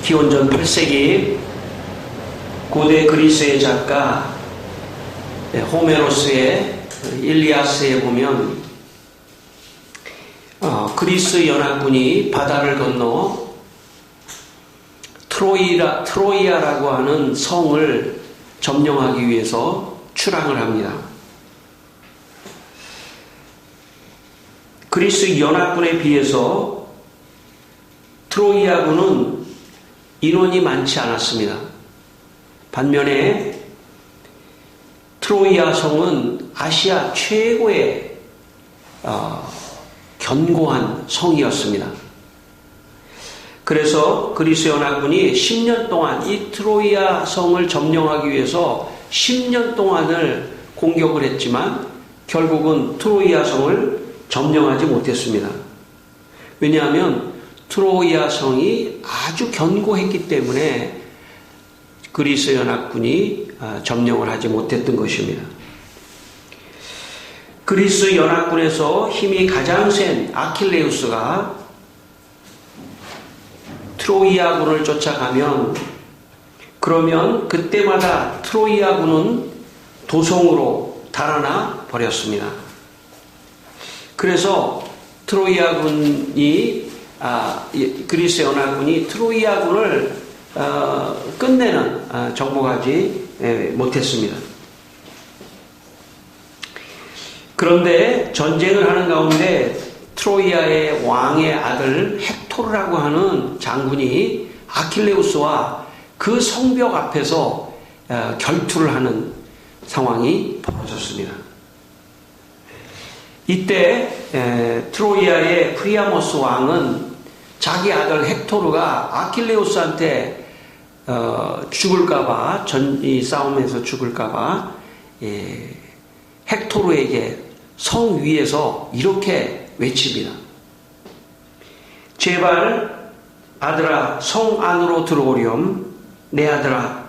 기원전 8세기 고대 그리스의 작가 호메로스의 일리아스에 보면 그리스 연합군이 바다를 건너 트로이아라고 하는 성을 점령하기 위해서 출항을 합니다. 그리스 연합군에 비해서 트로이아군은 인원이 많지 않았습니다. 반면에 트로이아 성은 아시아 최고의 견고한 성이었습니다. 그래서 그리스 연합군이 10년 동안 이 트로이아 성을 점령하기 위해서 10년 동안을 공격을 했지만 결국은 트로이아 성을 점령하지 못했습니다. 왜냐하면 트로이아 성이 아주 견고했기 때문에 그리스 연합군이 점령을 하지 못했던 것입니다. 그리스 연합군에서 힘이 가장 센 아킬레우스가 트로이아군을 쫓아가면 그러면 그때마다 트로이아군은 도성으로 달아나 버렸습니다. 그래서 트로이아군이 그리스 연합군이 트로이아군을 끝내는 정복하지 못했습니다. 그런데 전쟁을 하는 가운데 트로이아의 왕의 아들 헥토르라고 하는 장군이 아킬레우스와 그 성벽 앞에서 결투를 하는 상황이 벌어졌습니다. 이때 트로이아의 프리아모스 왕은 자기 아들 헥토르가 아킬레우스한테 죽을까봐 이 싸움에서 죽을까봐 헥토르에게 성 위에서 이렇게 외칩니다. 제발 아들아 성 안으로 들어오렴. 내 아들아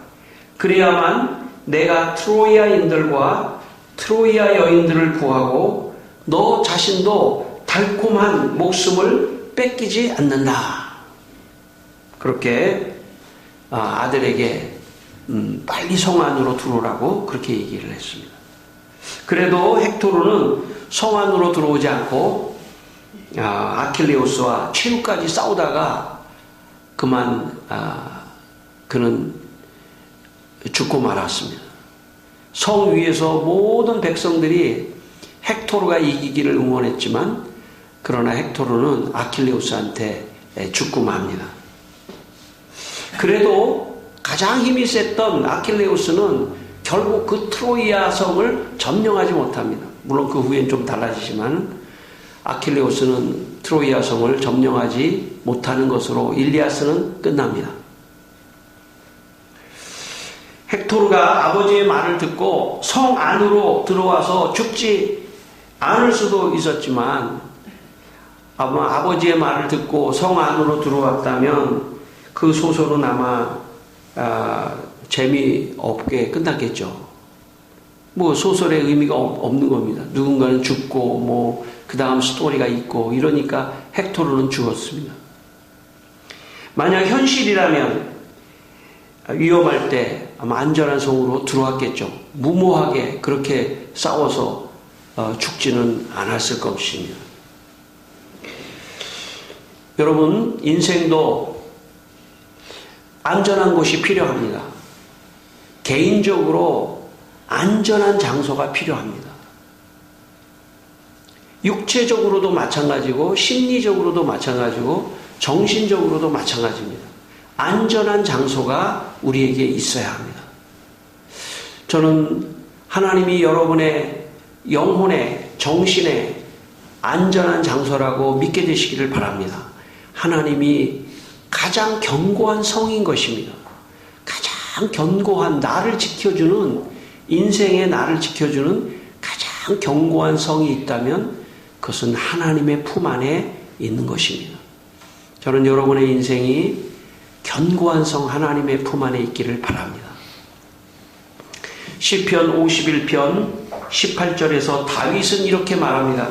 그래야만 내가 트로이아인들과 트로이아 여인들을 구하고 너 자신도 달콤한 목숨을 뺏기지 않는다. 그렇게 아들에게 빨리 성 안으로 들어오라고 그렇게 얘기를 했습니다. 그래도 헥토르는 성 안으로 들어오지 않고 아킬레우스와 최후까지 싸우다가 그만 그는 죽고 말았습니다. 성 위에서 모든 백성들이 헥토르가 이기기를 응원했지만 그러나 헥토르는 아킬레우스한테 죽고 맙니다. 그래도 가장 힘이 셌던 아킬레우스는 결국 그 트로이아 성을 점령하지 못합니다. 물론 그 후엔 좀 달라지지만 아킬레우스는 트로이아 성을 점령하지 못하는 것으로 일리아스는 끝납니다. 헥토르가 아버지의 말을 듣고 성 안으로 들어와서 죽지 않을 수도 있었지만 아마 아버지의 말을 듣고 성 안으로 들어왔다면 그 소설은 아마 재미없게 끝났겠죠. 뭐 소설의 의미가 없는 겁니다. 누군가는 죽고 뭐 그 다음 스토리가 있고 이러니까 헥토르는 죽었습니다. 만약 현실이라면 위험할 때 아마 안전한 성으로 들어왔겠죠. 무모하게 그렇게 싸워서 죽지는 않았을 것입니다. 여러분 인생도 안전한 곳이 필요합니다. 개인적으로 안전한 장소가 필요합니다. 육체적으로도 마찬가지고 심리적으로도 마찬가지고 정신적으로도 마찬가지입니다. 안전한 장소가 우리에게 있어야 합니다. 저는 하나님이 여러분의 영혼의 정신의 안전한 장소라고 믿게 되시기를 바랍니다. 하나님이 가장 견고한 성인 것입니다. 가장 견고한 나를 지켜주는 인생의 나를 지켜주는 가장 견고한 성이 있다면 그것은 하나님의 품 안에 있는 것입니다. 저는 여러분의 인생이 견고한 성 하나님의 품 안에 있기를 바랍니다. 시편 51편 18절에서 다윗은 이렇게 말합니다.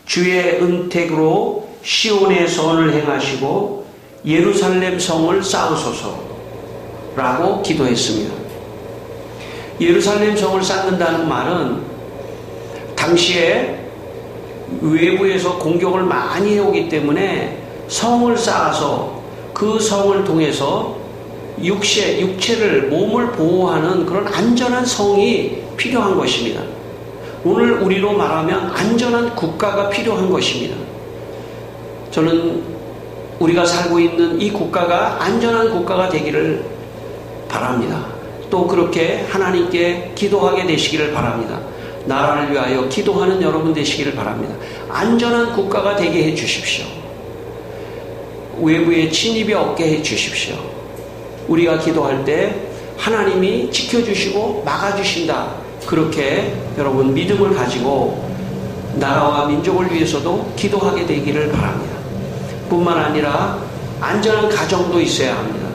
주의 은택으로 시온의 선을 행하시고 예루살렘 성을 쌓으소서라고 기도했습니다. 예루살렘 성을 쌓는다는 말은 당시에 외부에서 공격을 많이 해오기 때문에 성을 쌓아서 그 성을 통해서 육체를, 몸을 보호하는 그런 안전한 성이 필요한 것입니다. 오늘 우리로 말하면 안전한 국가가 필요한 것입니다. 저는 우리가 살고 있는 이 국가가 안전한 국가가 되기를 바랍니다. 또 그렇게 하나님께 기도하게 되시기를 바랍니다. 나라를 위하여 기도하는 여러분 되시기를 바랍니다. 안전한 국가가 되게 해 주십시오. 외부의 침입이 없게 해 주십시오. 우리가 기도할 때 하나님이 지켜주시고 막아주신다. 그렇게 여러분 믿음을 가지고 나라와 민족을 위해서도 기도하게 되기를 바랍니다. 뿐만 아니라 안전한 가정도 있어야 합니다.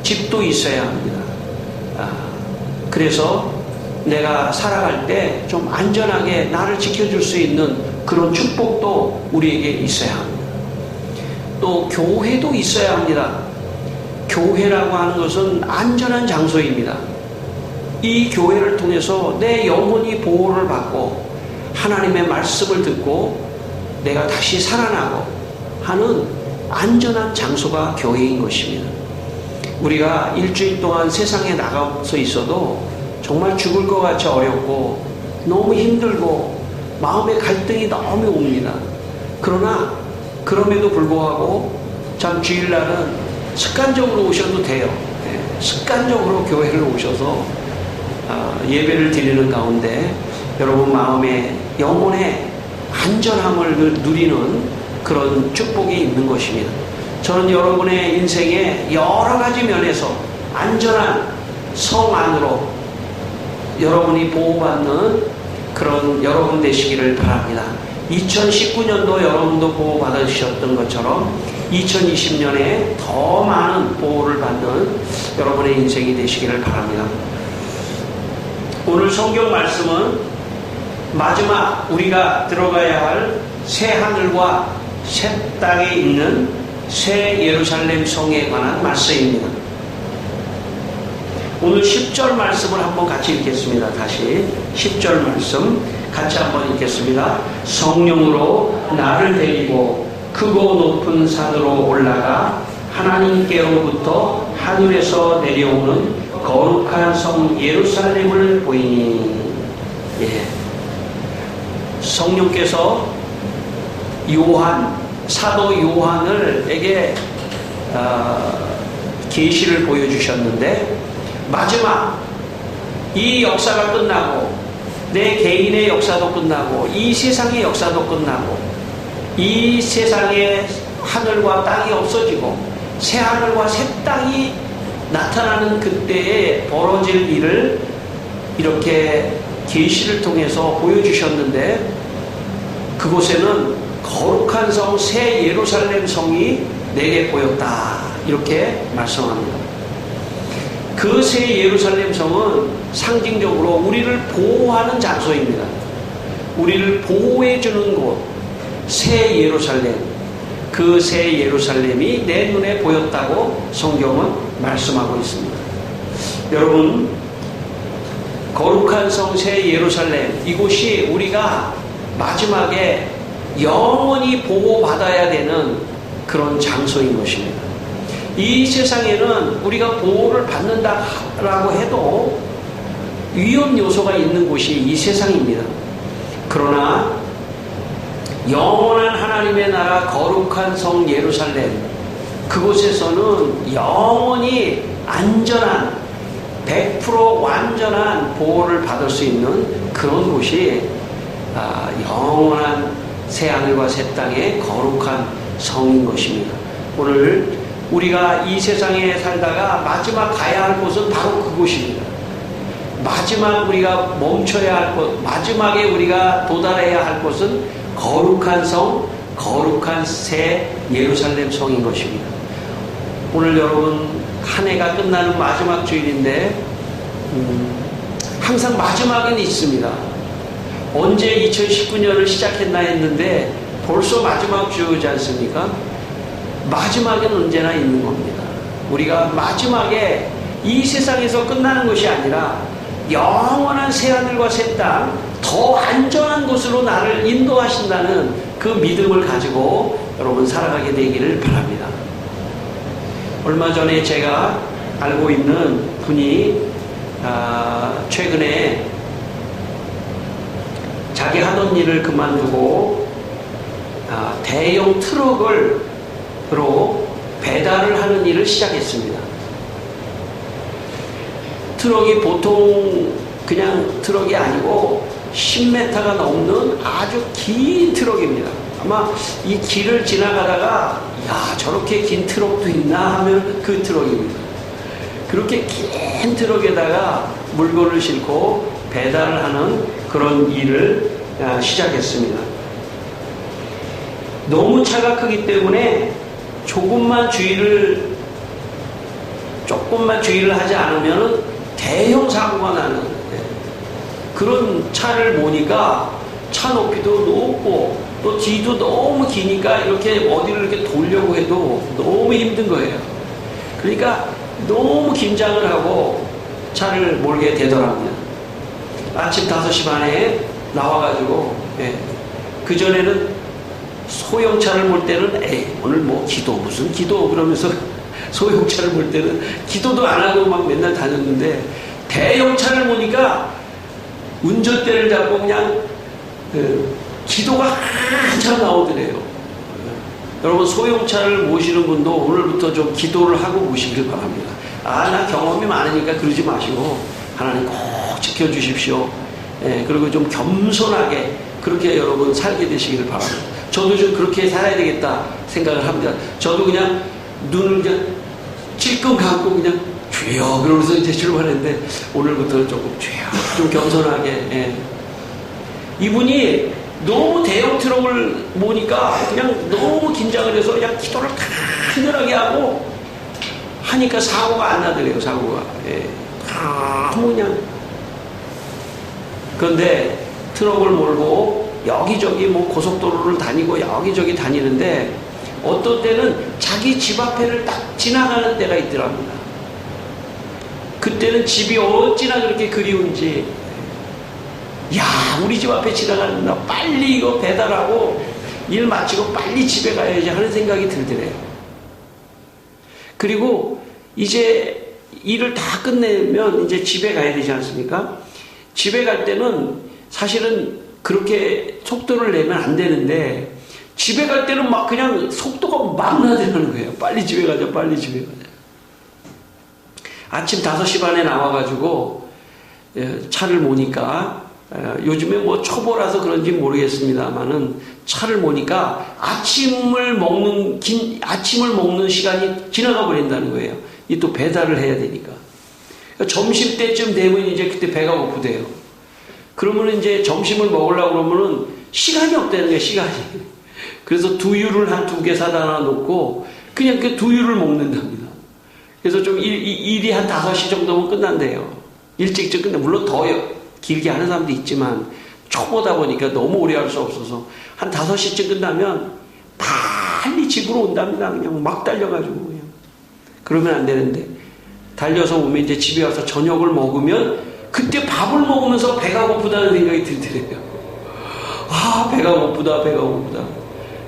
집도 있어야 합니다. 그래서 내가 살아갈 때 좀 안전하게 나를 지켜줄 수 있는 그런 축복도 우리에게 있어야 합니다. 또 교회도 있어야 합니다. 교회라고 하는 것은 안전한 장소입니다. 이 교회를 통해서 내 영혼이 보호를 받고 하나님의 말씀을 듣고 내가 다시 살아나고 하는 안전한 장소가 교회인 것입니다. 우리가 일주일 동안 세상에 나가서 있어도 정말 죽을 것 같이 어렵고 너무 힘들고 마음의 갈등이 너무 옵니다. 그러나 그럼에도 불구하고 참 주일날은 습관적으로 오셔도 돼요. 습관적으로 교회를 오셔서 예배를 드리는 가운데 여러분 마음의 영혼의 안전함을 누리는 그런 축복이 있는 것입니다. 저는 여러분의 인생의 여러 가지 면에서 안전한 성 안으로 여러분이 보호받는 그런 여러분 되시기를 바랍니다. 2019년도 여러분도 보호받으셨던 것처럼 2020년에 더 많은 보호를 받는 여러분의 인생이 되시기를 바랍니다. 오늘 성경 말씀은 마지막 우리가 들어가야 할 새 하늘과 새 땅에 있는 새 예루살렘 성에 관한 말씀입니다. 오늘 10절 말씀을 한번 같이 읽겠습니다. 다시 10절 말씀 같이 한번 읽겠습니다. 성령으로 나를 데리고 크고 높은 산으로 올라가 하나님께로부터 하늘에서 내려오는 거룩한 성 예루살렘을 보이니. 성령께서 사도 요한에게 계시를 보여주셨는데 마지막 이 역사가 끝나고 내 개인의 역사도 끝나고 이 세상의 역사도 끝나고 이 세상의 하늘과 땅이 없어지고 새 하늘과 새 땅이 나타나는 그때에 벌어질 일을 이렇게 계시를 통해서 보여주셨는데 그곳에는 거룩한 성 새 예루살렘 성이 내게 보였다 이렇게 말씀합니다. 그 새 예루살렘 성은 상징적으로 우리를 보호하는 장소입니다. 우리를 보호해 주는 곳 새 예루살렘, 그 새 예루살렘이 내 눈에 보였다고 성경은 말씀하고 있습니다. 여러분, 거룩한 성 새 예루살렘, 이곳이 우리가 마지막에 영원히 보호받아야 되는 그런 장소인 것입니다. 이 세상에는 우리가 보호를 받는다라고 해도 위험 요소가 있는 곳이 이 세상입니다. 그러나 영원한 하나님의 나라 거룩한 성 예루살렘, 그곳에서는 영원히 안전한 100% 완전한 보호를 받을 수 있는 그런 곳이 영원한 새하늘과 새 땅의 거룩한 성인 것입니다. 오늘 우리가 이 세상에 살다가 마지막 가야 할 곳은 바로 그곳입니다. 마지막 우리가 멈춰야 할 곳, 마지막에 우리가 도달해야 할 곳은 거룩한 성, 거룩한 새 예루살렘 성인 것입니다. 오늘 여러분 한 해가 끝나는 마지막 주일인데 항상 마지막은 있습니다. 언제 2019년을 시작했나 했는데 벌써 마지막 주지 않습니까? 마지막에는 언제나 있는 겁니다. 우리가 마지막에 이 세상에서 끝나는 것이 아니라 영원한 새하늘과 새 땅, 더 안전한 곳으로 나를 인도하신다는 그 믿음을 가지고 여러분 살아가게 되기를 바랍니다. 얼마 전에 제가 알고 있는 분이 최근에 자기 하던 일을 그만두고 대형 트럭으로 배달을 하는 일을 시작했습니다. 트럭이 보통 그냥 트럭이 아니고 10m가 넘는 아주 긴 트럭입니다. 아마 이 길을 지나가다가 야, 저렇게 긴 트럭도 있나 하면 그 트럭입니다. 그렇게 긴 트럭에다가 물건을 싣고 배달을 하는 그런 일을 시작했습니다. 너무 차가 크기 때문에 조금만 주의를 하지 않으면 대형 사고가 나는 그런 차를 보니까 차 높이도 높고 또 뒤도 너무 기니까 이렇게 어디를 이렇게 돌려고 해도 너무 힘든 거예요. 그러니까 너무 긴장을 하고 차를 몰게 되더랍니다. 아침 5시 반에 나와가지고 그전에는 소형차를 몰 때는 오늘 뭐 기도 무슨 기도 그러면서 소형차를 몰 때는 기도도 안 하고 막 맨날 다녔는데 대형차를 보니까 운전대를 잡고 그냥 기도가 한참 나오더래요. 여러분 소형차를 모시는 분도 오늘부터 좀 기도를 하고 모시길 바랍니다. 나 경험이 많으니까 그러지 마시고 하나님 꼭 지켜주십시오. 그리고 좀 겸손하게 그렇게 여러분 살게 되시기를 바랍니다. 저도 좀 그렇게 살아야 되겠다 생각을 합니다. 저도 그냥 눈을 그냥 찔끔 감고 그냥 주여 그러면서 이제 출발했는데 오늘부터 조금 주여 좀 겸손하게 이분이 너무 대형 트럭을 모니까 그냥 너무 긴장을 해서 그냥 기도를 간절하게 하고 하니까 사고가 안 나더래요. 사고가 너무 그냥 그런데 트럭을 몰고 여기저기 뭐 고속도로를 다니고 여기저기 다니는데 어떤 때는 자기 집 앞에를 딱 지나가는 때가 있더랍니다. 그때는 집이 어찌나 그렇게 그리운지 야 우리 집 앞에 지나가는 나 빨리 이거 배달하고 일 마치고 빨리 집에 가야지 하는 생각이 들더래요. 그리고 이제 일을 다 끝내면 이제 집에 가야 되지 않습니까? 집에 갈 때는 사실은 그렇게 속도를 내면 안 되는데 집에 갈 때는 막 그냥 속도가 막 나대는 거예요. 빨리 집에 가자, 빨리 집에 가자. 아침 5시 반에 나와가지고 차를 모니까 요즘에 뭐 초보라서 그런지 모르겠습니다만은 차를 모니까 아침을 먹는 시간이 지나가 버린다는 거예요. 이 또 배달을 해야 되니까. 그러니까 점심 때쯤 되면 이제 그때 배가 고프대요. 그러면 이제 점심을 먹으려고 그러면은 시간이 없다는 거예요, 시간이. 그래서 두유를 한 2개 사다 놓고 그냥 그 두유를 먹는답니다. 그래서 좀 일이 한 5시 정도면 끝난대요. 일찍 끝나. 물론 더 길게 하는 사람도 있지만 초보다 보니까 너무 오래 할 수 없어서 한 5시쯤 끝나면 빨리 집으로 온답니다. 그냥 막 달려가지고 그냥. 그러면 안 되는데 달려서 오면 이제 집에 와서 저녁을 먹으면 그때 밥을 먹으면서 배가 고프다는 생각이 들더래요. 배가 고프다.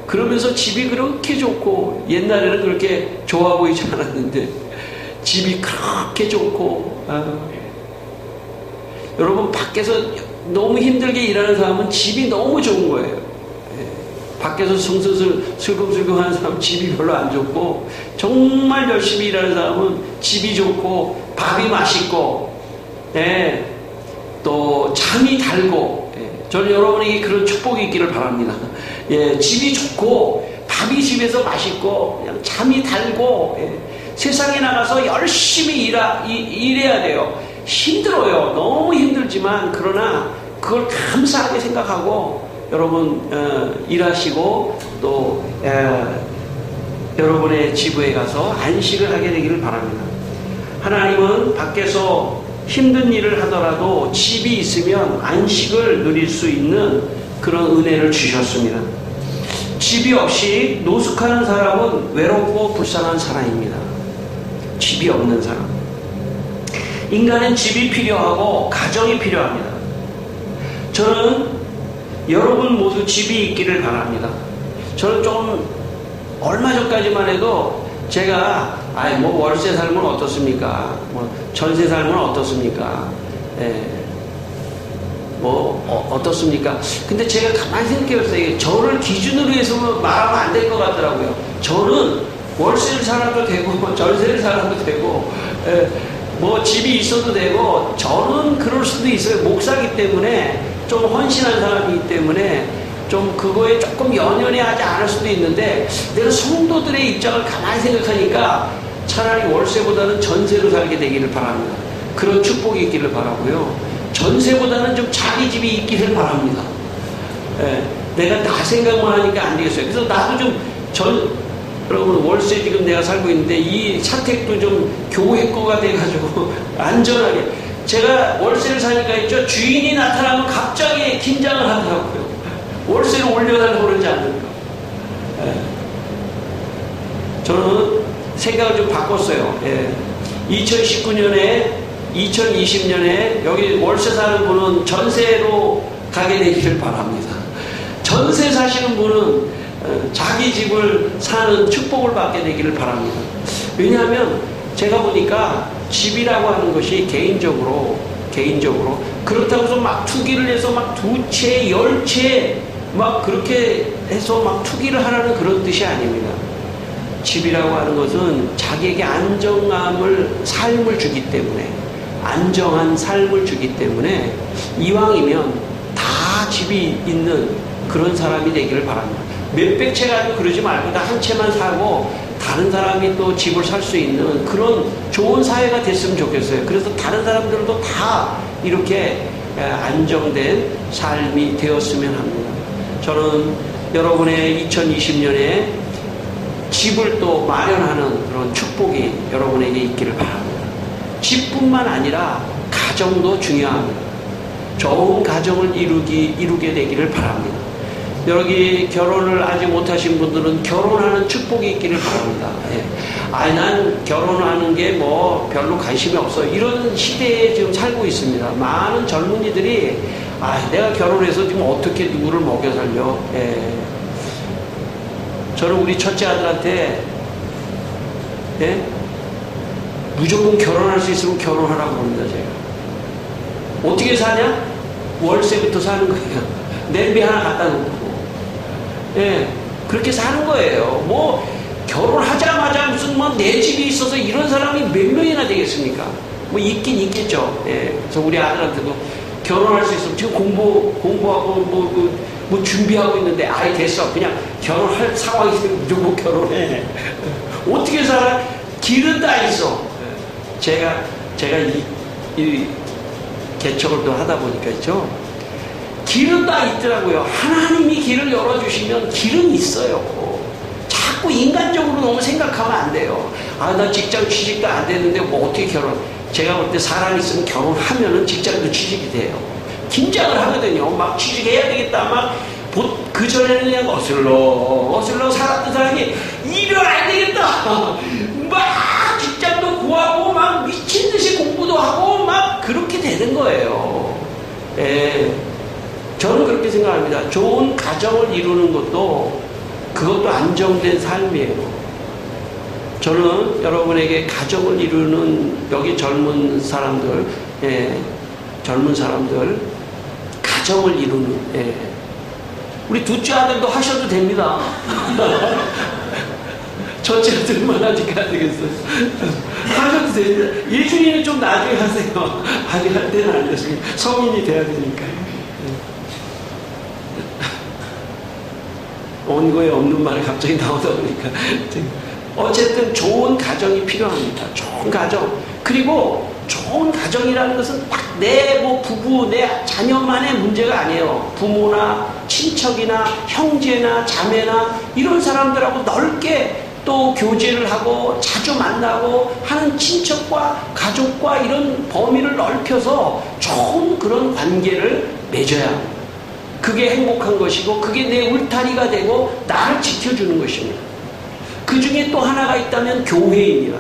그러면서 집이 그렇게 좋고 옛날에는 그렇게 좋아 보이지 않았는데 집이 그렇게 좋고 여러분 밖에서 너무 힘들게 일하는 사람은 집이 너무 좋은 거예요. 밖에서 슬금슬금 하는 사람은 집이 별로 안 좋고 정말 열심히 일하는 사람은 집이 좋고 밥이 맛있고 또 잠이 달고 저는 여러분에게 그런 축복이 있기를 바랍니다. 집이 좋고 밥이 집에서 맛있고 그냥 잠이 달고 세상에 나가서 열심히 일해야 돼요. 힘들어요. 너무 힘들지만 그러나 그걸 감사하게 생각하고 여러분 일하시고 또 여러분의 지부에 가서 안식을 하게 되기를 바랍니다. 하나님은 밖에서 힘든 일을 하더라도 집이 있으면 안식을 누릴 수 있는 그런 은혜를 주셨습니다. 집이 없이 노숙하는 사람은 외롭고 불쌍한 사람입니다. 집이 없는 사람. 인간은 집이 필요하고 가정이 필요합니다. 저는 여러분 모두 집이 있기를 바랍니다. 저는 좀 얼마 전까지만 해도 제가 뭐 월세 살면 어떻습니까? 뭐 전세 살면 어떻습니까? 어떻습니까? 근데 제가 가만히 생각해봤어요. 저를 기준으로 해서 말하면 안 될 것 같더라고요. 저는 월세를 살아도 되고 전세를 살아도 되고 뭐 집이 있어도 되고, 저는 그럴 수도 있어요. 목사기 때문에 좀 헌신한 사람이기 때문에 좀 그거에 조금 연연해 하지 않을 수도 있는데, 내가 성도들의 입장을 가만히 생각하니까 차라리 월세보다는 전세로 살게 되기를 바랍니다. 그런 축복이 있기를 바라고요. 전세보다는 좀 자기 집이 있기를 바랍니다. 내가 나 생각만 하니까 안 되겠어요. 그래서 나도 좀 여러분, 월세 지금 내가 살고 있는데 이 사택도 좀 교회 거가 돼가지고 안전하게, 제가 월세를 사니까 있죠, 주인이 나타나면 갑자기 긴장을 하더라고요. 월세를 올려달라고 그러지 않는가. 저는 생각을 좀 바꿨어요. 2019년에 2020년에 여기 월세 사는 분은 전세로 가게 되기를 바랍니다. 전세 사시는 분은 자기 집을 사는 축복을 받게 되기를 바랍니다. 왜냐하면 제가 보니까 집이라고 하는 것이 개인적으로 그렇다고 해서 막 투기를 해서 막 2채, 10채 막 그렇게 해서 막 투기를 하라는 그런 뜻이 아닙니다. 집이라고 하는 것은 자기에게 삶을 주기 때문에, 안정한 삶을 주기 때문에 이왕이면 다 집이 있는 그런 사람이 되기를 바랍니다. 몇백 채 가지고 그러지 말고 다 한 채만 사고 다른 사람이 또 집을 살 수 있는 그런 좋은 사회가 됐으면 좋겠어요. 그래서 다른 사람들도 다 이렇게 안정된 삶이 되었으면 합니다. 저는 여러분의 2020년에 집을 또 마련하는 그런 축복이 여러분에게 있기를 바랍니다. 집뿐만 아니라 가정도 중요합니다. 좋은 가정을 이루게 되기를 바랍니다. 여기 결혼을 아직 못하신 분들은 결혼하는 축복이 있기를 바랍니다. 난 결혼하는 게 뭐 별로 관심이 없어, 이런 시대에 지금 살고 있습니다. 많은 젊은이들이 내가 결혼해서 지금 어떻게 누구를 먹여 살려. 저는 우리 첫째 아들한테 무조건 결혼할 수 있으면 결혼하라고 합니다. 제가 어떻게 사냐? 월세부터 사는 거예요. 냄비 하나 갖다 놓고 그렇게 사는 거예요. 뭐 결혼하자마자 무슨 뭐 내 집이 있어서 이런 사람이 몇 명이나 되겠습니까? 뭐 있긴 있겠죠. 그래서 우리 아들한테도 결혼할 수 있으면 지금 공부하고 뭐 준비하고 있는데 됐어, 그냥 결혼할 상황이 있으면 무조건 결혼해. 어떻게 살아? 길은 다 있어. 제가 이 개척을 또 하다 보니까 있죠, 길은 다 있더라고요. 하나님이 길을 열어주시면 길은 있어요. 자꾸 인간적으로 너무 생각하면 안 돼요. 나 직장 취직도 안 됐는데 뭐 어떻게 결혼. 제가 볼 때 사람이 있으면 결혼하면은 직장도 취직이 돼요. 긴장을 하거든요. 막 취직해야 되겠다. 막 그전에는 그냥 어슬렁 살았던 사람이 일을 안 되겠다. 막 직장도 구하고 막 미친 듯이 공부도 하고 막 그렇게 되는 거예요. 저는 그렇게 생각합니다. 좋은 가정을 이루는 그것도 안정된 삶이에요. 저는 여러분에게 가정을 이루는 여기 젊은 사람들, 가정을 이루는, 우리 둘째 아들도 하셔도 됩니다. 첫째 아들만 아직 안 되겠어요. 하셔도 됩니다. 예준이는 좀 나중에 하세요. 아직 할 때는 안 되시고 성인이 돼야 되니까. 원고에 없는 말이 갑자기 나오다 보니까. 어쨌든 좋은 가정이 필요합니다. 좋은 가정. 그리고 좋은 가정이라는 것은 딱 내 부부, 내 자녀만의 문제가 아니에요. 부모나 친척이나 형제나 자매나 이런 사람들하고 넓게 또 교제를 하고 자주 만나고 하는 친척과 가족과 이런 범위를 넓혀서 좋은 그런 관계를 맺어야 합니다. 그게 행복한 것이고 그게 내 울타리가 되고 나를 지켜주는 것입니다. 그 중에 또 하나가 있다면 교회입니다.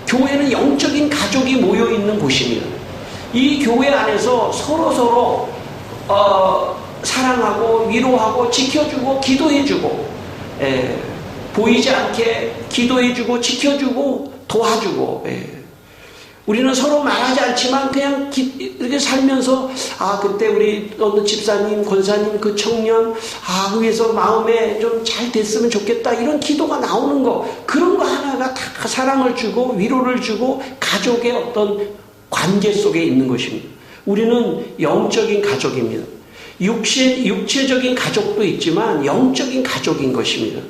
교회는 영적인 가족이 모여있는 곳입니다. 이 교회 안에서 서로서로 사랑하고 위로하고 지켜주고 기도해주고 보이지 않게 기도해주고 지켜주고 도와주고 우리는 서로 말하지 않지만 그냥 이렇게 살면서 그때 우리 어느 집사님 권사님 그 청년 위해서 마음에 좀 잘 됐으면 좋겠다 이런 기도가 나오는 거 그런 거 하나가 다 사랑을 주고 위로를 주고 가족의 어떤 관계 속에 있는 것입니다. 우리는 영적인 가족입니다. 육체적인 가족도 있지만 영적인 가족인 것입니다.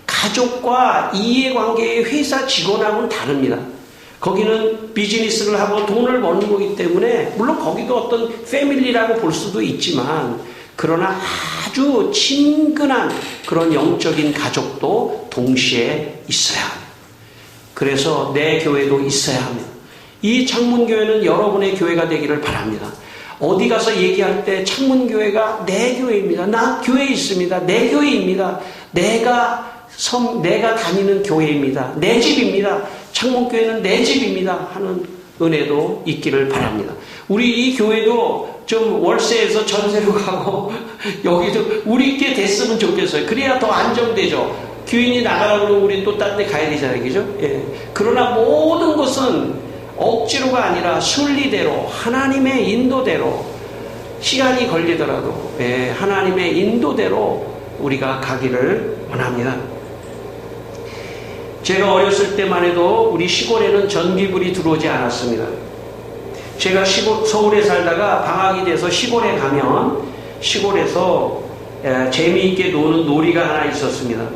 가족과 이해관계의 회사 직원하고는 다릅니다. 거기는 비즈니스를 하고 돈을 버는 거기 때문에 물론 거기도 어떤 패밀리라고 볼 수도 있지만 그러나 아주 친근한 그런 영적인 가족도 동시에 있어야 합니다. 그래서 내 교회도 있어야 합니다. 이 창문교회는 여러분의 교회가 되기를 바랍니다. 어디 가서 얘기할 때 창문교회가 내 교회입니다. 나 교회에 있습니다. 내 교회입니다. 내가 다니는 교회입니다. 내 집입니다. 창문교회는 내 집입니다. 하는 은혜도 있기를 바랍니다. 우리 이 교회도 좀 월세에서 전세로 가고 여기도 우리께 됐으면 좋겠어요. 그래야 더 안정되죠. 교인이 나가라고 그러면 우리 또 딴 데 가야 되잖아요. 그죠? 그러나 모든 것은 억지로가 아니라 순리대로 하나님의 인도대로 시간이 걸리더라도 하나님의 인도대로 우리가 가기를 원합니다. 제가 어렸을 때만 해도 우리 시골에는 전기불이 들어오지 않았습니다. 제가 서울에 살다가 방학이 돼서 시골에 가면 시골에서 재미있게 노는 놀이가 하나 있었습니다.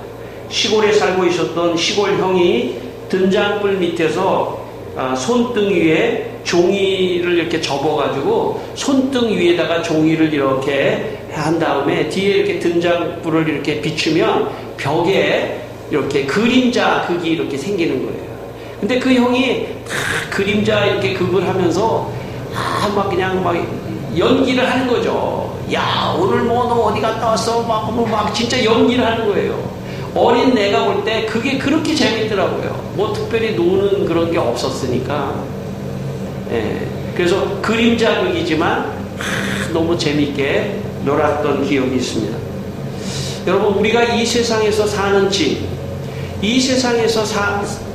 시골에 살고 있었던 시골 형이 등잔불 밑에서 손등 위에 종이를 이렇게 접어가지고 손등 위에다가 종이를 이렇게 한 다음에 뒤에 이렇게 등잔불을 이렇게 비추면 벽에 이렇게 그림자 극이 이렇게 생기는 거예요. 근데 그 형이 다 그림자 이렇게 극을 하면서 그냥 연기를 하는 거죠. 야, 오늘 너 어디 갔다 왔어? 막 진짜 연기를 하는 거예요. 어린 내가 볼 때 그게 그렇게 재밌더라고요. 뭐 특별히 노는 그런 게 없었으니까. 그래서 그림자 극이지만 너무 재밌게 놀았던 기억이 있습니다. 여러분, 우리가 이 세상에서 사는 집, 이 세상에서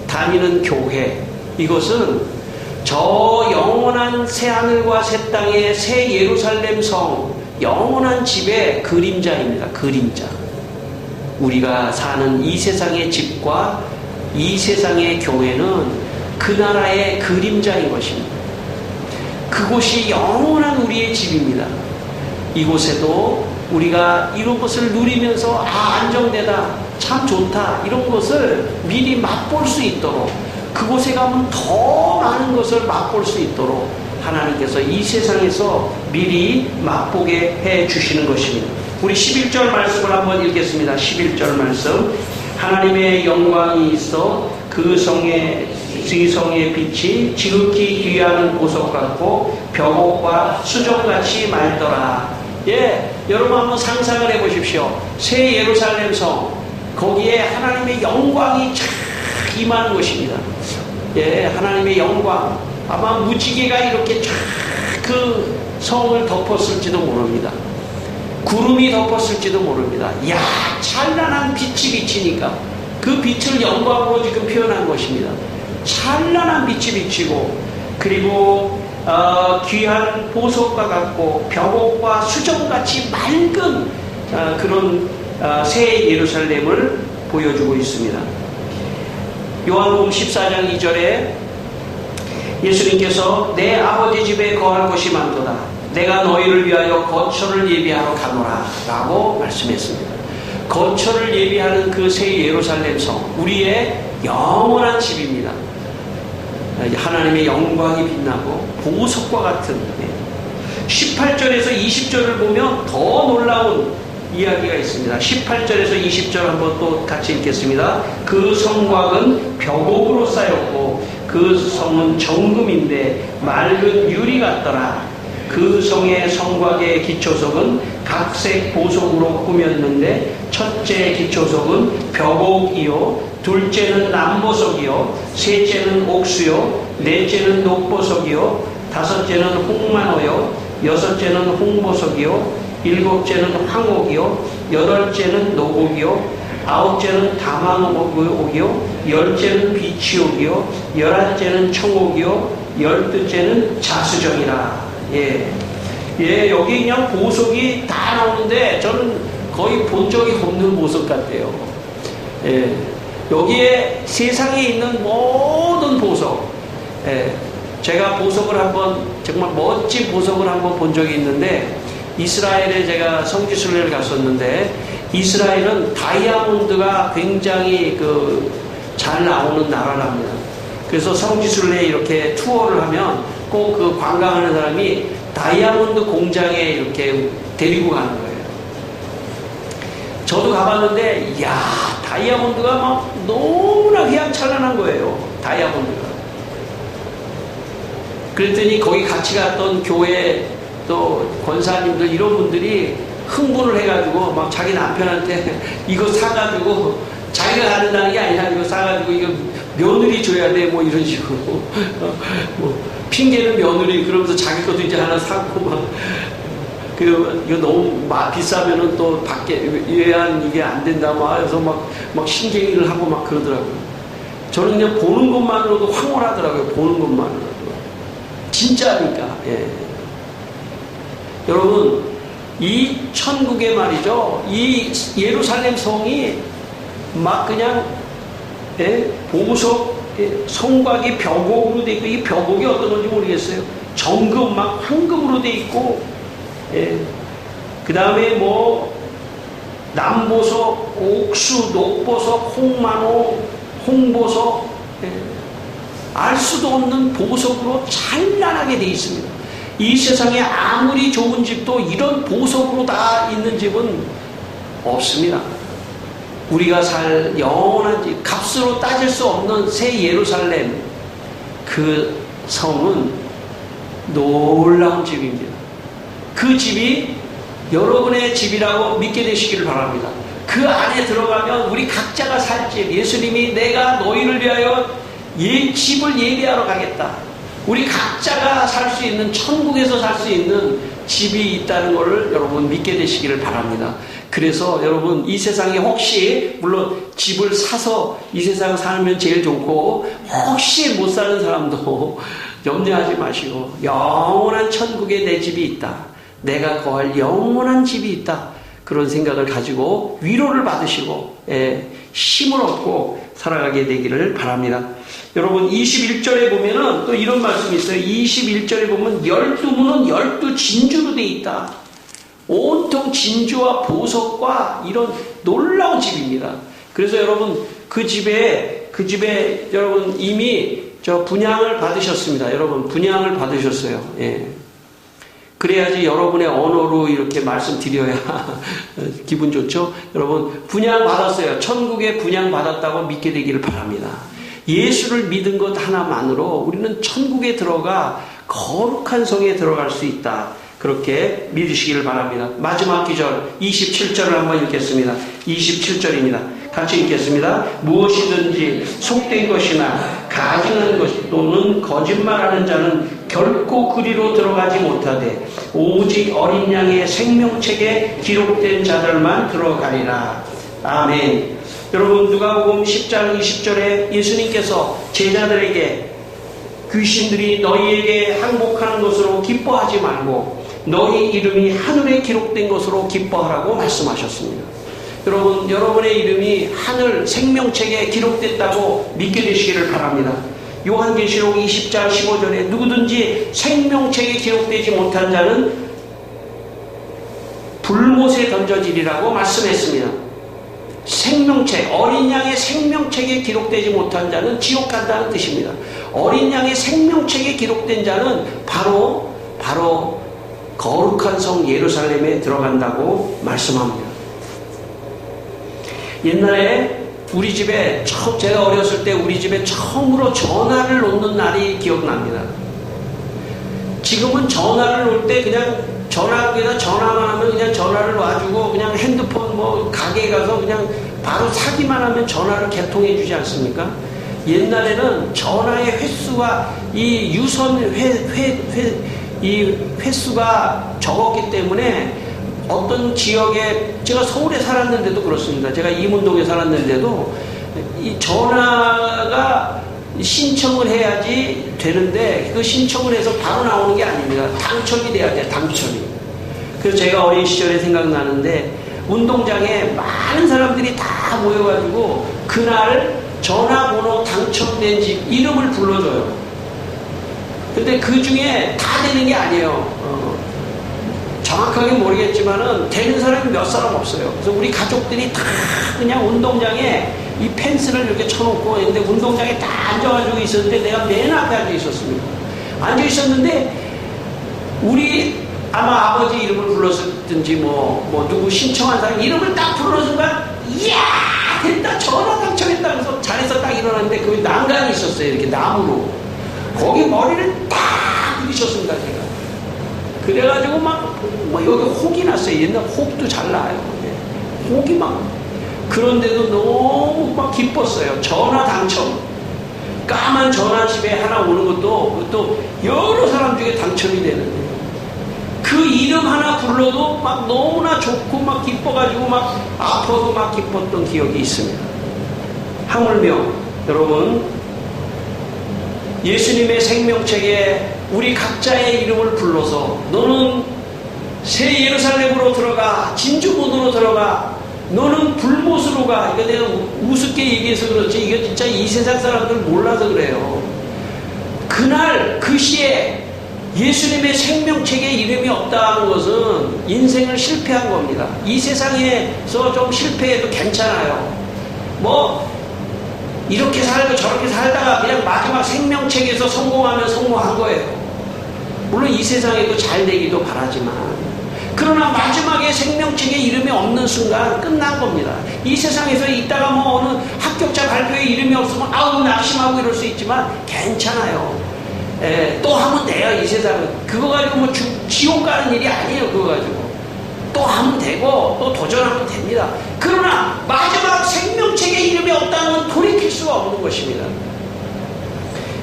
다니는 교회, 이것은 저 영원한 새하늘과 새 땅의 새 예루살렘 성, 영원한 집의 그림자입니다. 그림자. 우리가 사는 이 세상의 집과 이 세상의 교회는 그 나라의 그림자인 것입니다. 그곳이 영원한 우리의 집입니다. 이곳에도 우리가 이런 것을 누리면서 안정되다, 참 좋다, 이런 것을 미리 맛볼 수 있도록, 그곳에 가면 더 많은 것을 맛볼 수 있도록 하나님께서 이 세상에서 미리 맛보게 해 주시는 것입니다. 우리 11절 말씀을 한번 읽겠습니다. 11절 말씀. 하나님의 영광이 있어 그 성의 빛이 지극히 귀한 보석 같고 벽옥과 수정같이 맑더라. 여러분 한번 상상을 해보십시오. 새 예루살렘 성, 거기에 하나님의 영광이 쫙 임하는 것입니다. 하나님의 영광, 아마 무지개가 이렇게 쫙 그 성을 덮었을지도 모릅니다. 구름이 덮었을지도 모릅니다. 찬란한 빛이 비치니까 그 빛을 영광으로 지금 표현한 것입니다. 찬란한 빛이 비치고, 그리고 귀한 보석과 같고 벽옥과 수정같이 맑은 그런 새 예루살렘을 보여주고 있습니다. 요한복음 14장 2절에 예수님께서 내 아버지 집에 거할 곳이 많도다. 내가 너희를 위하여 거처를 예비하러 가노라 라고 말씀했습니다. 거처를 예비하는 그 새 예루살렘 성, 우리의 영원한 집입니다. 하나님의 영광이 빛나고 보석과 같은 18절에서 20절을 보면 더 놀라운 이야기가 있습니다. 18절에서 20절 한번 또 같이 읽겠습니다. 그 성곽은 벽옥으로 쌓였고 그 성은 정금인데 맑은 유리 같더라. 그 성의 성곽의 기초석은 각색 보석으로 꾸몄는데 첫째 기초석은 벽옥이요, 둘째는 남보석이요, 셋째는 옥수요, 넷째는 녹보석이요, 다섯째는 홍만호요, 여섯째는 홍보석이요, 일곱째는 황옥이요, 여덟째는 노옥이요, 아홉째는 다망옥이요, 열째는 비치옥이요, 열한째는 청옥이요, 열두째는 자수정이라. 여기 그냥 보석이 다 나오는데 저는 거의 본 적이 없는 보석 같아요. 여기에 세상에 있는 모든 보석, 제가 보석을 한번, 정말 멋진 보석을 한번 본 적이 있는데, 이스라엘에 제가 성지순례를 갔었는데, 이스라엘은 다이아몬드가 굉장히 잘 나오는 나라랍니다. 그래서 성지순례 이렇게 투어를 하면 꼭 그 관광하는 사람이 다이아몬드 공장에 이렇게 데리고 가는 거예요. 저도 가봤는데, 이야, 다이아몬드가 막 너무나 휘황찬란한 거예요. 다이아몬드가. 그랬더니 거기 같이 갔던 교회 또 권사님들 이런 분들이 흥분을 해가지고 막 자기 남편한테 이거 사가지고, 자기가 가는다는 게 아니라 이거 사가지고 이거 며느리 줘야 돼 뭐 이런 식으로 핑계는 며느리 그러면서 자기 것도 이제 하나 사고 막 이거 너무 비싸면은 또 밖에 외환 이게 안 된다 막 해서 막 신경을 하고 막 그러더라고요. 저는 그냥 보는 것만으로도 황홀하더라고요. 보는 것만으로도 진짜니까. 여러분, 이 천국에 말이죠, 이 예루살렘 성이 막 그냥 보석 성곽이 벽옥으로 돼 있고, 이 벽옥이 어떤 건지 모르겠어요. 정금 막 황금으로 돼 있고, 그 다음에 남보석, 옥수, 녹보석, 홍만호, 홍보석, 알 수도 없는 보석으로 찬란하게 돼 있습니다. 이 세상에 아무리 좋은 집도 이런 보석으로 다 있는 집은 없습니다. 우리가 살 영원한 집, 값으로 따질 수 없는 새 예루살렘, 그 성은 놀라운 집입니다. 그 집이 여러분의 집이라고 믿게 되시기를 바랍니다. 그 안에 들어가면 우리 각자가 살 집, 예수님이 내가 너희를 위하여 집을 예비하러 가겠다, 우리 각자가 살 수 있는, 천국에서 살 수 있는 집이 있다는 것을 여러분 믿게 되시기를 바랍니다. 그래서 여러분, 이 세상에 혹시, 물론 집을 사서 이 세상 살면 제일 좋고, 혹시 못 사는 사람도 염려하지 마시고, 영원한 천국에 내 집이 있다, 내가 거할 영원한 집이 있다, 그런 생각을 가지고 위로를 받으시고 힘을 얻고 살아가게 되기를 바랍니다. 여러분, 21절에 보면은 또 이런 말씀이 있어요. 21절에 보면 12문은 12진주로 되어 있다. 온통 진주와 보석과 이런 놀라운 집입니다. 그래서 여러분, 그 집에 여러분 이미 분양을 받으셨습니다. 여러분, 분양을 받으셨어요. 그래야지 여러분의 언어로 이렇게 말씀드려야 기분 좋죠? 여러분, 분양받았어요. 천국에 분양받았다고 믿게 되기를 바랍니다. 예수를 믿은 것 하나만으로 우리는 천국에 들어가 거룩한 성에 들어갈 수 있다, 그렇게 믿으시기를 바랍니다. 마지막 기절 27절을 한번 읽겠습니다. 27절입니다. 같이 읽겠습니다. 무엇이든지 속된 것이나 가증한 것 또는 거짓말하는 자는 결코 그리로 들어가지 못하되 오직 어린 양의 생명책에 기록된 자들만 들어가리라. 아멘. 여러분, 누가복음 10장 20절에 예수님께서 제자들에게 귀신들이 너희에게 항복하는 것으로 기뻐하지 말고 너희 이름이 하늘에 기록된 것으로 기뻐하라고 말씀하셨습니다. 여러분, 여러분의 이름이 하늘 생명책에 기록됐다고 믿게 되시기를 바랍니다. 요한계시록 20장 15절에 누구든지 생명책에 기록되지 못한 자는 불못에 던져지리라고 말씀했습니다. 생명책, 어린 양의 생명책에 기록되지 못한 자는 지옥 간다는 뜻입니다. 어린 양의 생명책에 기록된 자는 바로 거룩한 성 예루살렘에 들어간다고 말씀합니다. 옛날에 우리 집에 제가 어렸을 때 우리 집에 처음으로 전화를 놓는 날이 기억납니다. 지금은 전화를 올 때 그냥 전화기에다 전화만 하면 그냥 전화를 놔주고 그냥 핸드폰 뭐 가게에 가서 그냥 바로 사기만 하면 전화를 개통해 주지 않습니까? 옛날에는 전화의 횟수와 이 유선 이 횟수가 적었기 때문에 어떤 지역에, 제가 서울에 살았는데도 그렇습니다. 제가 이문동에 살았는데도 이 전화가 신청을 해야지 되는데 그 신청을 해서 바로 나오는 게 아닙니다. 당첨이 돼야 돼요. 당첨이. 그래서 제가 어린 시절에 생각나는데 운동장에 많은 사람들이 다 모여가지고 그날 전화번호 당첨된 집 이름을 불러줘요. 근데 그 중에 다 되는 게 아니에요. 정확하게 모르겠지만은 되는 사람이 몇 사람 없어요. 그래서 우리 가족들이 다 그냥 운동장에 이 펜스를 이렇게 쳐놓고 근데 운동장에 다 앉아가지고 있었는데 내가 맨 앞에 앉아 있었습니다. 앉아 있었는데 우리 아마 아버지 이름을 불렀든지 뭐 누구 신청한 사람 이름을 딱 부르는 순간 이야 됐다 전화 당첨했다 그래서 자리에서 딱 일어났는데 그 난간이 있었어요. 이렇게 나무로 거기 머리를 딱 부딪혔습니다. 제가 그래가지고 뭐 여기 혹이 났어요. 옛날 혹도 잘 나요. 혹이 막 그런데도 너무 막 기뻤어요. 전화 당첨. 까만 전화집에 하나 오는 것도 또 여러 사람 중에 당첨이 되는데 그 이름 하나 불러도 막 너무나 좋고 막 기뻐가지고 막 아파도 막 기뻤던 기억이 있습니다. 하물며 여러분 예수님의 생명책에 우리 각자의 이름을 불러서 너는 새 예루살렘으로 들어가 진주문으로 들어가 너는 불못으로 가. 이거 내가 우습게 얘기해서 그렇지 이거 진짜 이 세상 사람들 몰라서 그래요. 그날 그 시에 예수님의 생명책에 이름이 없다는 것은 인생을 실패한 겁니다. 이 세상에서 좀 실패해도 괜찮아요. 뭐 이렇게 살고 저렇게 살다가 그냥 마지막 생명책에서 성공하면 성공한 거예요. 물론 이 세상에도 잘 되기도 바라지만 그러나 마지막에 생명책에 이름이 없는 순간 끝난 겁니다. 이 세상에서 있다가 뭐 어느 합격자 발표에 이름이 없으면 아우 낙심하고 이럴 수 있지만 괜찮아요. 또 하면 돼요. 이 세상은 그거 가지고 뭐 지옥 가는 일이 아니에요. 그거 가지고 또 하면 되고 또 도전하면 됩니다. 그러나 마지막 생명책에 이름이 없다는 건 돌이킬 수가 없는 것입니다.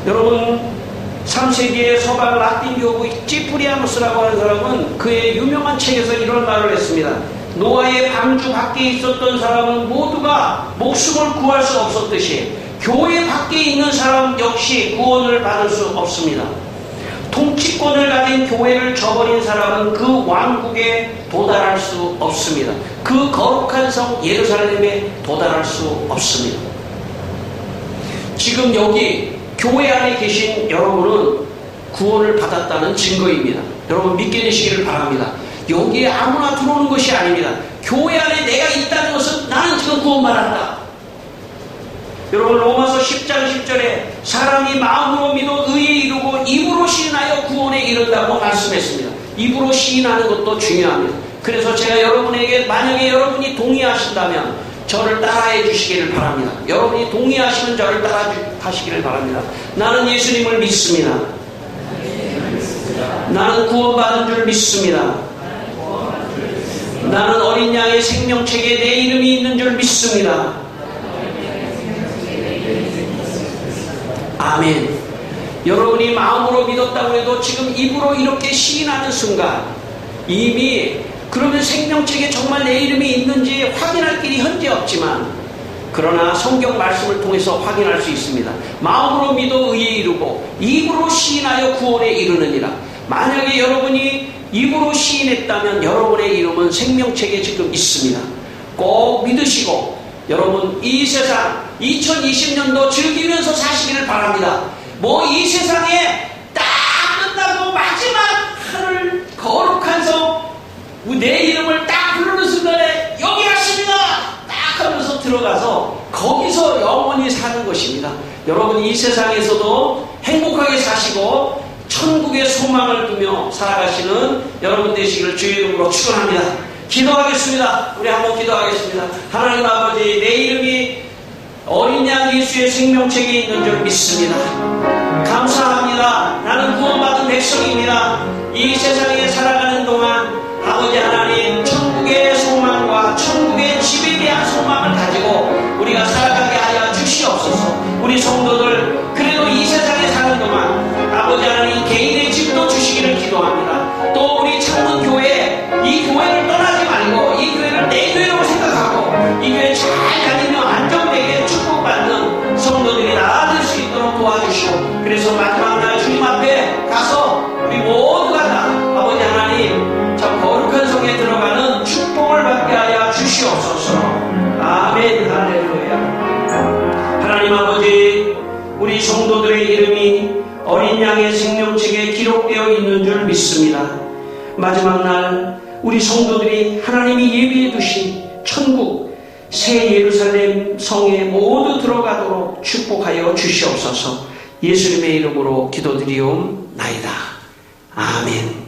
여러분 3세기의 서방 라틴 교부 찌프리아누스라고 하는 사람은 그의 유명한 책에서 이런 말을 했습니다. 노아의 방주 밖에 있었던 사람은 모두가 목숨을 구할 수 없었듯이 교회 밖에 있는 사람 역시 구원을 받을 수 없습니다. 통치권을 가진 교회를 저버린 사람은 그 왕국에 도달할 수 없습니다. 그 거룩한 성 예루살렘에 도달할 수 없습니다. 지금 여기 교회 안에 계신 여러분은 구원을 받았다는 증거입니다. 여러분 믿게 되시기를 바랍니다. 여기에 아무나 들어오는 것이 아닙니다. 교회 안에 내가 있다는 것은 나는 지금 구원받았다. 여러분 로마서 10장 10절에 사람이 마음으로 믿어 의에 이르고 입으로 시인하여 구원에 이른다고 말씀했습니다. 입으로 시인하는 것도 중요합니다. 그래서 제가 여러분에게 만약에 여러분이 동의하신다면 저를 따라해 주시기를 바랍니다. 여러분이 동의하시면 저를 따라하시기를 바랍니다. 나는 예수님을 믿습니다. 나는 구원받은 줄 믿습니다. 나는 어린 양의 생명책에 내 이름이 있는 줄 믿습니다. 아멘. 여러분이 마음으로 믿었다고 해도 지금 입으로 이렇게 시인하는 순간 이미 그러면 생명책에 정말 내 이름이 있는지 확인할 길이 현재 없지만 그러나 성경 말씀을 통해서 확인할 수 있습니다. 마음으로 믿어 의에 이르고 입으로 시인하여 구원에 이르느니라. 만약에 여러분이 입으로 시인했다면 여러분의 이름은 생명책에 지금 있습니다. 꼭 믿으시고 여러분 이 세상 2020년도 즐기면서 사시기를 바랍니다. 뭐 이 세상에 딱 끝나고 마지막 하늘 거룩한 성 내 이름을 딱 부르는 순간에 여기 왔습니다 딱 하면서 들어가서 거기서 영원히 사는 것입니다. 여러분 이 세상에서도 행복하게 사시고 천국의 소망을 두며 살아가시는 여러분 되시기를 주의 이름으로 축원합니다. 기도하겠습니다. 우리 한번 기도하겠습니다. 하나님 아버지 내 이름이 어린 양 예수의 생명책에 있는 줄 믿습니다. 감사합니다. 나는 구원받은 백성입니다. 이 세상에 살아가는 동안 아버지 하나님, 천국의 소망과 천국의 집에 대한 소망을 가지고 우리가 살아가게 하여 주시옵소서. 우리 성도들 그래도 이 세상에 사는 동안 아버지 하나님 개인의 집도 주시기를 기도합니다. 또 우리 창문교회, 이 교회를 떠나지 말고 이 교회를 내 교회라고 생각하고 이 교회 잘 다니며 안정되게 축복받는 성도들이 나아질 수 있도록 도와주시고, 그래서 마지막 날 주님 앞에 가서 우리 모두가 다 아버지 하나님 저 거룩한 성에 들어가는 축복을 받게 하여 주시옵소서. 아멘. 할렐루야. 하나님 아버지, 우리 성도들의 이름이 어린 양의 생명책에 기록되어 있는 줄 믿습니다. 마지막 날 우리 성도들이 하나님이 예비해 두신 천국 새 예루살렘 성에 모두 들어가도록 축복하여 주시옵소서. 예수님의 이름으로 기도드리옵나이다. 아멘.